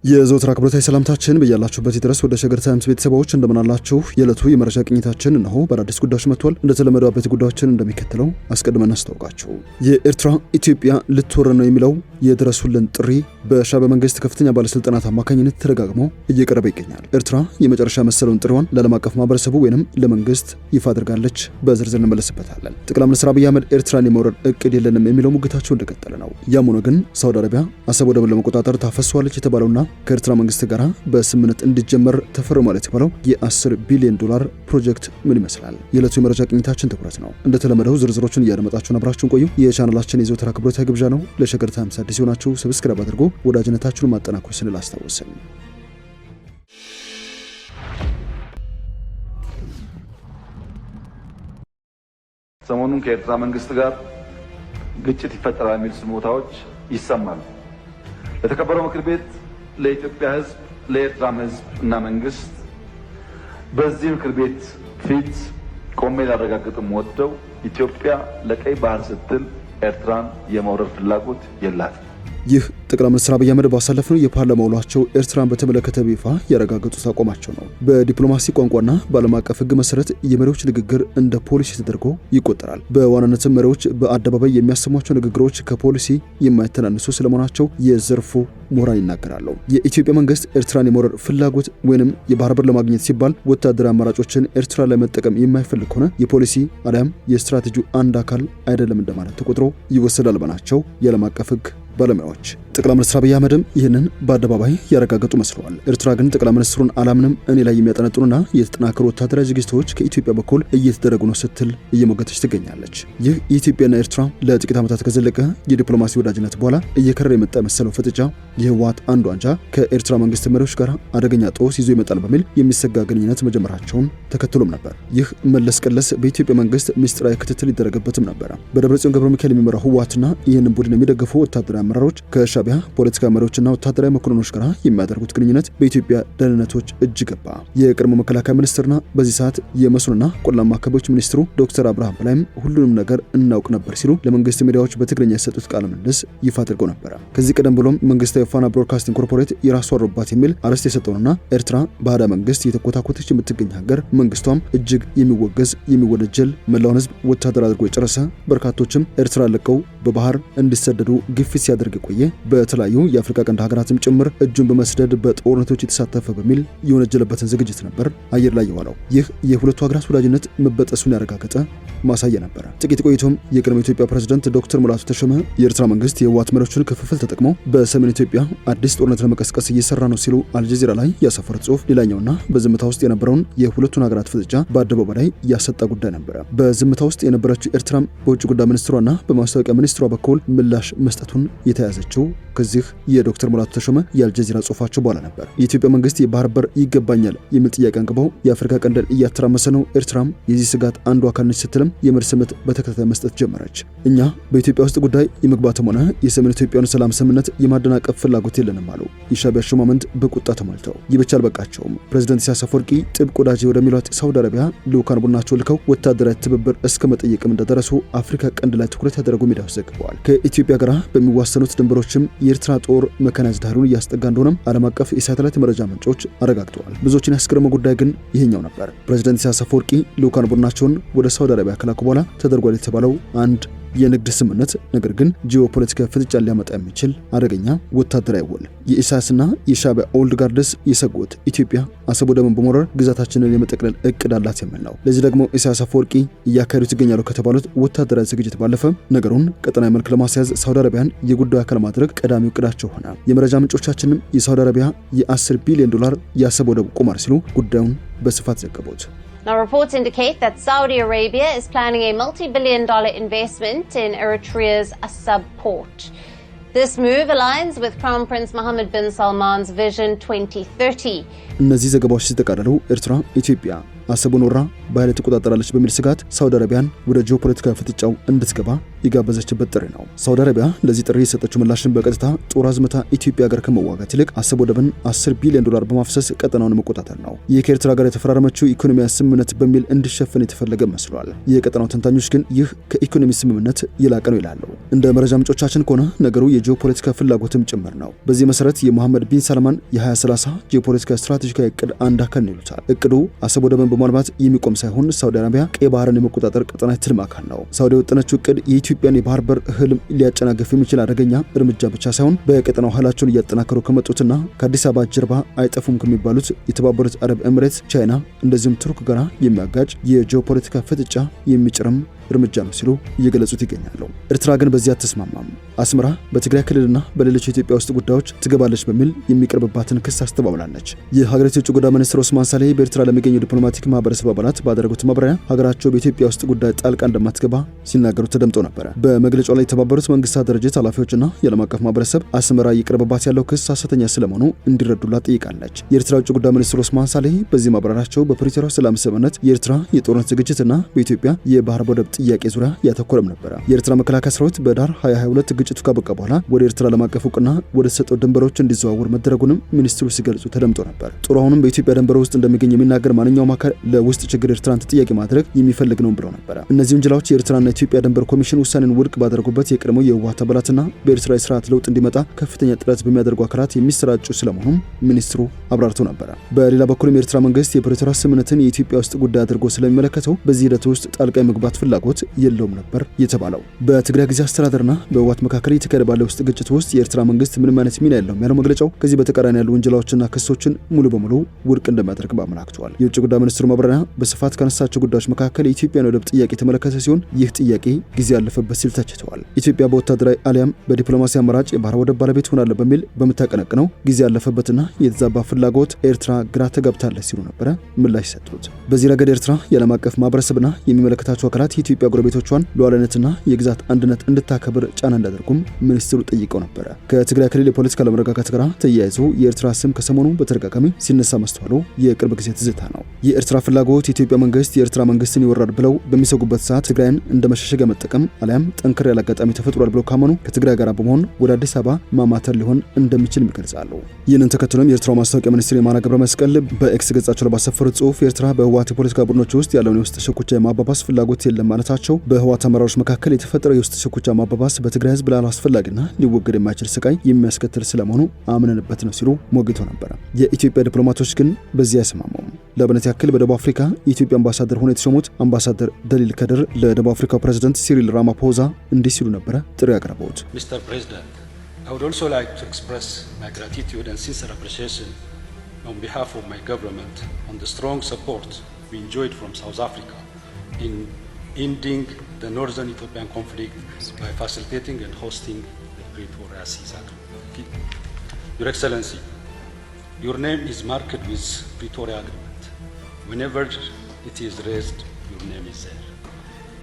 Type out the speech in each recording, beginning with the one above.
የዘወትር አክብሮታዊ ሰላምታችን በያላችሁበት ድረስ ወደ ሸገር ታይምስ ቤተሰቦች እንደምናላችሁ የዕለቱ የመረጃ ቅኝታችን እነሆ በአዲስ ጉዳዮች መጥቷል። እንደተለመደው አበይት ጉዳዮችን እንደሚከተለው አስቀድመን አስተዋውቃችሁ የኤርትራ ኢትዮጵያ ልትወረን ነው የሚለው የድረሱልን ጥሪ በሻዕቢያ መንግስት ከፍተኛ ባለስልጣናት አማካኝነት ተደጋግሞ እየቀረበ ይገኛል። ኤርትራ የመጨረሻ መሰለውን ጥሪዋን ለዓለም አቀፍ ማህበረሰቡ ወይንም ለመንግስት ይፋ አድርጋለች። በዝርዝር እንመለስበታለን። ጠቅላይ ሚኒስትር አብይ አህመድ ኤርትራን የመውረር እቅድ የለንም የሚለው ሙግታቸው እንደቀጠለ ነው። ያም ሆኖ ግን ሳውዲ አረቢያ አሰብ ወደብን ለመቆጣጠር ታፈሷለች የተባለውና ከኤርትራ መንግስት ጋር በስምምነት እንዲጀመር ተፈርሟል የተባለው የ10 ቢሊዮን ዶላር ፕሮጀክት ምን ይመስላል? የዕለቱ የመረጃ ቅኝታችን ትኩረት ነው። እንደተለመደው ዝርዝሮችን እያደመጣችሁን አብራችሁን ቆዩ። የቻናላችን የዘወትር አክብሮታዊ ግብዣ ነው። ለሸገር ታይምስ አዲስ የሆናችሁ ሰብስክራይብ አድርጉ። ወዳጅነታችሁን ማጠናከር ስንል አስታውሰን። ሰሞኑን ከኤርትራ መንግስት ጋር ግጭት ይፈጠራል የሚል ስሞታዎች ይሰማሉ። ለተከበረው ምክር ቤት፣ ለኢትዮጵያ ሕዝብ፣ ለኤርትራም ሕዝብ እና መንግስት በዚህ ምክር ቤት ፊት ቆሜ ላረጋግጥም ወደው ኢትዮጵያ ለቀይ ባህር ስትል ኤርትራን የመውረር ፍላጎት የላትም። ይህ ጠቅላይ ሚኒስትር አብይ አህመድ ባሳለፍነው የፓርላማ ውሏቸው ኤርትራን በተመለከተ ይፋ ያረጋገጡት አቋማቸው ነው። በዲፕሎማሲ ቋንቋና በዓለም አቀፍ ሕግ መሰረት የመሪዎች ንግግር እንደ ፖሊሲ ተደርጎ ይቆጠራል። በዋናነትም መሪዎች በአደባባይ የሚያሰሟቸው ንግግሮች ከፖሊሲ የማይተናነሱ ስለመሆናቸው የዘርፉ ምሁራን ይናገራሉ። የኢትዮጵያ መንግስት ኤርትራን የመውረር ፍላጎት ወይንም የባህር በር ለማግኘት ሲባል ወታደራዊ አማራጮችን ኤርትራ ላይ መጠቀም የማይፈልግ ሆነ የፖሊሲ አሊያም የስትራቴጂው አንድ አካል አይደለም እንደማለት ተቆጥሮ ይወሰዳል በናቸው የዓለም አቀፍ ሕግ ባለሙያዎች። ጠቅላይ ሚኒስትር አብይ አህመድም ይህንን በአደባባይ ያረጋገጡ መስለዋል። ኤርትራ ግን ጠቅላይ ሚኒስትሩን አላምንም፣ እኔ ላይ የሚያጠነጥኑና የተጠናከሩ ወታደራዊ ዝግጅቶች ከኢትዮጵያ በኩል እየተደረጉ ነው ስትል እየሞገተች ትገኛለች። ይህ የኢትዮጵያና ኤርትራ ለጥቂት ዓመታት ከዘለቀ የዲፕሎማሲ ወዳጅነት በኋላ እየከረረ የመጣ የመሰለው ፍጥጫ የህወሓት አንዱ አንጃ ከኤርትራ መንግስት መሪዎች ጋር አደገኛ ጦስ ይዞ ይመጣል በሚል የሚሰጋ ግንኙነት መጀመራቸውን ተከትሎም ነበር። ይህ መለስ ቀለስ በኢትዮጵያ መንግስት ምስጢራዊ ክትትል ይደረግበትም ነበር። በደብረጽዮን ገብረ ሚካኤል የሚመራው ህወሓትና ይህንን ቡድን የሚደግፉ ወታደራዊ አመራሮች ከሻዕቢያ ፖለቲካ መሪዎችና ወታደራዊ መኮንኖች ጋር የሚያደርጉት ግንኙነት በኢትዮጵያ ደህንነቶች እጅ ገባ። የቀድሞ መከላከያ ሚኒስትርና በዚህ ሰዓት የመስኖና ቆላማ አካባቢዎች ሚኒስትሩ ዶክተር አብርሃም በላይም ሁሉንም ነገር እናውቅ ነበር ሲሉ ለመንግስት ሚዲያዎች በትግርኛ የሰጡት ቃለ ምልልስ ይፋ አድርገው ነበር። ከዚህ ቀደም ብሎም መንግስታዊ ፋና ብሮድካስቲንግ ኮርፖሬት የራሷ አሮባት የሚል አርዕስት የሰጠውና ኤርትራ ባዕዳ መንግስት የተኮታኮተች የምትገኝ ሀገር፣ መንግስቷም እጅግ የሚወገዝ የሚወነጀል መላውን ህዝብ ወታደር አድርጎ የጨረሰ፣ በርካቶችም ኤርትራ ለቀው በባህር እንዲሰደዱ ግፊት ሲያደርግ የቆየ፣ በተለያዩ የአፍሪካ ቀንድ ሀገራትም ጭምር እጁን በመስደድ በጦርነቶች የተሳተፈ በሚል የወነጀለበትን ዝግጅት ነበር አየር ላይ የዋለው። ይህ የሁለቱ ሀገራት ወዳጅነት መበጠሱን ያረጋገጠ ማሳያ ነበር። ጥቂት ቆይቶም የቀድሞ ኢትዮጵያ ፕሬዝዳንት ዶክተር ሙላቱ ተሾመ የኤርትራ መንግስት የህወሓት መሪዎችን ክፍፍል ተጠቅሞ በሰሜን ኢትዮጵያ አዲስ ጦርነት ለመቀስቀስ እየሰራ ነው ሲሉ አልጀዚራ ላይ ያሰፈሩት ጽሁፍ ሌላኛውና በዝምታ ውስጥ የነበረውን የሁለቱን ሀገራት ፍጥጫ በአደባባይ ላይ ያሰጣ ጉዳይ ነበር። በዝምታ ውስጥ የነበረችው ኤርትራም በውጭ ጉዳይ ሚኒስትሯና በማስታወቂያ ሚኒስትሯ በኩል ምላሽ መስጠቱን የተያዘችው ከዚህ የዶክተር ሙላቱ ተሾመ የአልጀዚራ ጽሁፋቸው በኋላ ነበር። የኢትዮጵያ መንግስት የባህር በር ይገባኛል የሚል ጥያቄ አንግበው የአፍሪካ ቀንድን እያተራመሰ ነው፣ ኤርትራም የዚህ ስጋት አንዱ አካል ነች ስትልም የመልስ ምት በተከታታይ መስጠት ጀመረች። እኛ በኢትዮጵያ ውስጥ ጉዳይ የመግባትም ሆነ የሰሜን ኢትዮጵያን ሰላም ስምምነት የማደናቀፍ ፍላጎት የለንም አሉ የሻዕቢያ ሹማምንት በቁጣ ተሞልተው። ይህ ብቻ አልበቃቸውም። ፕሬዝዳንት ኢሳያስ አፈወርቂ ጥብቅ ወዳጅ ወደሚሏት ሳውዲ አረቢያ ልዑካን ቡድናቸው ልከው ወታደራዊ ትብብር እስከ መጠየቅም እንደደረሱ አፍሪካ ቀንድ ላይ ትኩረት ያደረጉ ሚዲያዎች ዘግበዋል። ከኢትዮጵያ ጋር በሚዋሰኑት ድንበሮችም የኤርትራ ጦር መካናይዝድ ኃይሉን እያስጠጋ እንደሆነም ዓለም አቀፍ የሳተላይት መረጃ ምንጮች አረጋግጠዋል። ብዙዎችን ያስገረመው ጉዳይ ግን ይሄኛው ነበር። ፕሬዝዳንት ኢሳያስ አፈወርቂ ልዑካን ቡድናቸውን ወደ ሳውዲ አረቢያ ከላኩ በኋላ ተደርጓል የተባለው አንድ የንግድ ስምምነት ነገር ግን ጂኦፖለቲካዊ ፍጥጫን ሊያመጣ የሚችል አደገኛ ወታደራዊ ውል። የኢሳያስና የሻዕቢያ ኦልድ ጋርድስ የሰጉት ኢትዮጵያ አሰብ ወደብን በመውረር ግዛታችንን የመጠቅለል እቅድ አላት የሚል ነው። ለዚህ ደግሞ ኢሳያስ አፈወርቂ እያካሄዱት ይገኛሉ ከተባሉት ወታደራዊ ዝግጅት ባለፈ ነገሩን ቀጠናዊ መልክ ለማስያዝ ሳውዲ አረቢያን የጉዳዩ አካል ማድረግ ቀዳሚው እቅዳቸው ሆነ። የመረጃ ምንጮቻችንም የሳውዲ አረቢያ የ10 ቢሊዮን ዶላር የአሰብ ወደብ ቁማር ሲሉ ጉዳዩን በስፋት ዘገቡት። Now, reports indicate that Saudi Arabia is planning a multi-billion-dollar investment in Eritrea's Assab port. This move aligns with Crown Prince Mohammed bin Salman's Vision 2030. እነዚህ ዘገባዎች ሲጠቃለሉ ኤርትራ ኢትዮጵያ አሰቡን ወራ በኃይል ትቆጣጠራለች በሚል ስጋት ሳውዲ አረቢያን ወደ ጂኦፖለቲካዊ ፍጥጫው እንድትገባ የጋበዘችበት ጥሪ ነው። ሳውዲ አረቢያ ለዚህ ጥሪ የሰጠችው ምላሽን በቀጥታ ጦር አዝመታ ኢትዮጵያ ጋር ከመዋጋት ይልቅ አሰብ ወደብን $10 ቢሊዮን በማፍሰስ ቀጠናውን መቆጣጠር ነው። ይህ ከኤርትራ ጋር የተፈራረመችው ኢኮኖሚያዊ ስምምነት በሚል እንዲሸፈን የተፈለገ መስሏል። የቀጠናው ተንታኞች ግን ይህ ከኢኮኖሚ ስምምነት ይላቀ ነው ይላሉ። እንደ መረጃ ምንጮቻችን ከሆነ ነገሩ የጂኦፖለቲካ ፍላጎትም ጭምር ነው። በዚህ መሰረት የመሐመድ ቢን ሰልማን የ2030 ጂኦፖለቲካ ስትራቴጂካዊ እቅድ አንድ አካል ነው ይሉታል። እቅዱ አሰብ ወደብን በማልማት የሚቆም ሳይሆን ሳውዲ አረቢያ ቀይ ባህርን የመቆጣጠር ቀጠና ትልም አካል ነው። ሳውዲ የወጠነችው እቅድ የኢትዮጵያን የባህር በር ህልም ሊያጨናገፍ የሚችል አደገኛ እርምጃ ብቻ ሳይሆን በቀጠናው ኃይላቸውን እያጠናከሩ ከመጡትና ከአዲስ አበባ ጀርባ አይጠፉም ከሚባሉት የተባበሩት አረብ ኤምሬት፣ ቻይና እንደዚሁም ቱርክ ጋር የሚያጋጭ የጂኦፖለቲካ ፍጥጫ የሚጭርም እርምጃ ነው ሲሉ እየገለጹት ይገኛሉ። ኤርትራ ግን በዚህ አትስማማም። አስመራ በትግራይ ክልልና በሌሎች የኢትዮጵያ ውስጥ ጉዳዮች ትገባለች በሚል የሚቀርብባትን ክስ አስተባብላለች። የሀገሪቱ የውጭ ጉዳይ ሚኒስትር ኦስማን ሳሌ በኤርትራ ለሚገኙ ዲፕሎማቲክ ማህበረሰብ አባላት ባደረጉት ማብራሪያ ሀገራቸው በኢትዮጵያ ውስጥ ጉዳይ ጣልቃ እንደማትገባ ሲናገሩ ተደምጠው ነበር። በመግለጫው ላይ የተባበሩት መንግስታት ድርጅት ኃላፊዎችና የዓለም አቀፍ ማህበረሰብ አስመራ እየቀረበባት ያለው ክስ ሐሰተኛ ስለመሆኑ እንዲረዱላት ጠይቃለች። የኤርትራ የውጭ ጉዳይ ሚኒስትር ኦስማን ሳሌ በዚህ ማብራሪያቸው በፕሪቶሪያው ሰላም ስምምነት የኤርትራ የጦርነት ዝግጅትና በኢትዮጵያ የባህር ወደብ ጥያቄ ዙሪያ ያተኮረም ነበር። የኤርትራ መከላከያ ሰራዊት በዳር 2022 ግጭቱ ካበቃ በኋላ ወደ ኤርትራ ዓለም አቀፍ እውቅና ወደ ተሰጠው ድንበሮች እንዲዘዋወር መደረጉንም ሚኒስትሩ ሲገልጹ ተደምጦ ነበር። ጦሩ አሁንም በኢትዮጵያ ድንበር ውስጥ እንደሚገኝ የሚናገር ማንኛውም አካል ለውስጥ ችግር ኤርትራን ተጠያቂ ማድረግ የሚፈልግ ነው ብለው ነበር። እነዚህ ወንጀላዎች የኤርትራና ኢትዮጵያ ድንበር ኮሚሽን ውሳኔን ውድቅ ባደረጉበት የቀድሞው የህወሓት አባላትና በኤርትራ የስርዓት ለውጥ እንዲመጣ ከፍተኛ ጥረት በሚያደርጉ አካላት የሚሰራጩ ስለመሆኑም ሚኒስትሩ አብራርተው ነበር። በሌላ በኩልም የኤርትራ መንግስት የፕሪቶሪያ ስምምነትን የኢትዮጵያ ውስጥ ጉዳይ አድርጎ ስለሚመለከተው በዚህ ሂደት ውስጥ ጣልቃ የመግባት ፍላጎት የለውም ነበር የተባለው። በትግራይ ጊዜ አስተዳደርና በህወሓት መካከል የተካሄደ ባለው ውስጥ ግጭት ውስጥ የኤርትራ መንግስት ምንም አይነት ሚና የለውም ያለው መግለጫው ከዚህ በተቃራኒ ያሉ ወንጀላዎችና ክሶችን ሙሉ በሙሉ ውድቅ እንደሚያደርግ አመላክቷል። የውጭ ጉዳይ ሚኒስትሩ ማብራሪያ በስፋት ካነሳቸው ጉዳዮች መካከል የኢትዮጵያን ወደብ ጥያቄ የተመለከተ ሲሆን ይህ ጥያቄ ጊዜ ያለፈበት ሲል ተችተዋል። ኢትዮጵያ በወታደራዊ አሊያም በዲፕሎማሲ አማራጭ የባህር ወደብ ባለቤት ሆናለሁ በሚል በምታቀነቅነው ጊዜ ያለፈበትና የተዛባ ፍላጎት ኤርትራ ግራ ተጋብታለች ሲሉ ነበረ ምላሽ ሰጡት። በዚህ ረገድ ኤርትራ የዓለም አቀፍ ማህበረሰብና የሚመለከታቸው አካላት የኢትዮጵያ ጎረቤቶቿን ሉዓላዊነትና የግዛት አንድነት እንድታከብር ጫና እንዳደርጉም ሚኒስትሩ ጠይቀው ነበር። ከትግራይ ክልል የፖለቲካ አለመረጋጋት ጋር ተያይዞ የኤርትራ ስም ከሰሞኑ በተደጋጋሚ ሲነሳ መስተዋሉ የቅርብ ጊዜ ትዝታ ነው። የኤርትራ ፍላጎት የኢትዮጵያ መንግስት የኤርትራ መንግስትን ይወራል ብለው በሚሰጉበት ሰዓት ትግራይን እንደ መሸሸጊያ መጠቀም አሊያም ጠንከር ያለ አጋጣሚ ተፈጥሯል ብለው ካመኑ ከትግራይ ጋር በመሆን ወደ አዲስ አበባ ማማተር ሊሆን እንደሚችል ይገልጻሉ። ይህንን ተከትሎም የኤርትራው ማስታወቂያ ሚኒስትር የማነ ገብረ መስቀል በኤክስ ገጻቸው ላይ ባሰፈሩት ጽሁፍ ኤርትራ በህወሓት የፖለቲካ ቡድኖች ውስጥ ያለውን የውስጥ ሽኩቻ የማባባስ ፍላጎት የለም ማለታቸው በህወሓት አመራሮች መካከል የተፈጠረው የውስጥ ሽኩቻ ማባባስ በትግራይ ህዝብ ላይ አስፈላጊና ሊወገድ የማይችል ስቃይ የሚያስከትል ስለመሆኑ አምነንበት ነው ሲሉ ሞግተው ነበር። የኢትዮጵያ ዲፕሎማቶች ግን በዚህ አይስማሙም። ለአብነት ያክል በደቡብ አፍሪካ የኢትዮጵያ አምባሳደር ሆነው የተሾሙት አምባሳደር ደሊል ከድር ለደቡብ አፍሪካው ፕሬዝዳንት ሲሪል ራማፖዛ እንዲህ ሲሉ ነበረ ጥሪ ያቀረቡት። Mr. President, I would also like to express my gratitude and sincere appreciation on behalf of my government on the strong support we enjoyed from South Africa in ending the northern Ethiopian conflict by facilitating and hosting the Pretoria Peace Agreement. Your Excellency, your name is marked with Pretoria Agreement. Whenever it is raised, your name is there.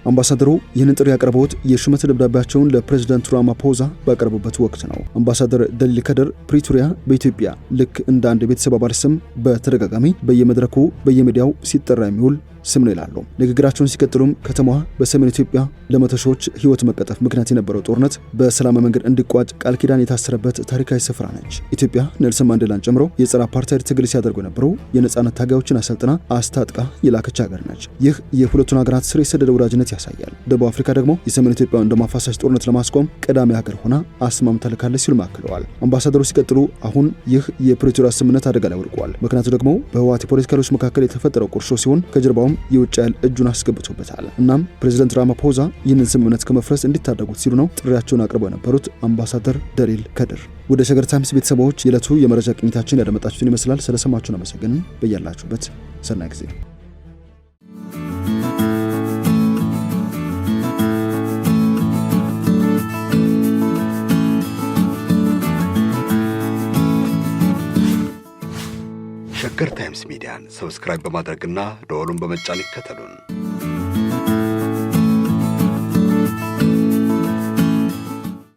አምባሳደሩ ይህንን ጥሪ ያቀረቡት የሹመት ደብዳቤያቸውን ለፕሬዝዳንት ራማፖዛ ባቀረቡበት ወቅት ነው። አምባሳደር ደሊል ከድር ፕሪቶሪያ በኢትዮጵያ ልክ እንደ አንድ ቤተሰብ አባል ስም በተደጋጋሚ በየመድረኩ በየሚዲያው ሲጠራ የሚውል ስም ነው ይላሉ። ንግግራቸውን ሲቀጥሉም ከተማዋ በሰሜን ኢትዮጵያ ለመቶ ሺዎች ህይወት መቀጠፍ ምክንያት የነበረው ጦርነት በሰላማዊ መንገድ እንዲቋጭ ቃል ኪዳን የታሰረበት ታሪካዊ ስፍራ ነች። ኢትዮጵያ ኔልሰን ማንዴላን ጨምሮ የጸረ አፓርታይድ ትግል ሲያደርጉ የነበሩ የነጻነት ታጋዮችን አሰልጥና አስታጥቃ የላከች ሀገር ነች። ይህ የሁለቱን ሀገራት ስር የሰደደ ወዳጅነት ያሳያል። ደቡብ አፍሪካ ደግሞ የሰሜን ኢትዮጵያ እንደማፋሳሽ ጦርነት ለማስቆም ቀዳሚ ሀገር ሆና አስማምታ ልካለች ሲሉ አክለዋል። አምባሳደሩ ሲቀጥሉ አሁን ይህ የፕሪቶሪያ ስምምነት አደጋ ላይ ወድቋል። ምክንያቱ ደግሞ በህወሓት የፖለቲካ ኃይሎች መካከል የተፈጠረው ቁርሾ ሲሆን ከጀርባውም የውጭ ኃይል እጁን አስገብቶበታል። እናም ፕሬዝዳንት ራማፖዛ ይህንን ስምምነት ከመፍረስ እንዲታደጉት ሲሉ ነው ጥሪያቸውን አቅርበው የነበሩት አምባሳደር ደሊል ከድር። ወደ ሸገር ታይምስ ቤተሰቦች የዕለቱ የመረጃ ቅኝታችን ያደመጣችሁትን ይመስላል። ስለሰማችሁን አመሰግንን። በያላችሁበት ሰናይ ጊዜ። ሸገር ታይምስ ሚዲያን ሰብስክራይብ በማድረግና ደወሉን በመጫን ይከተሉን።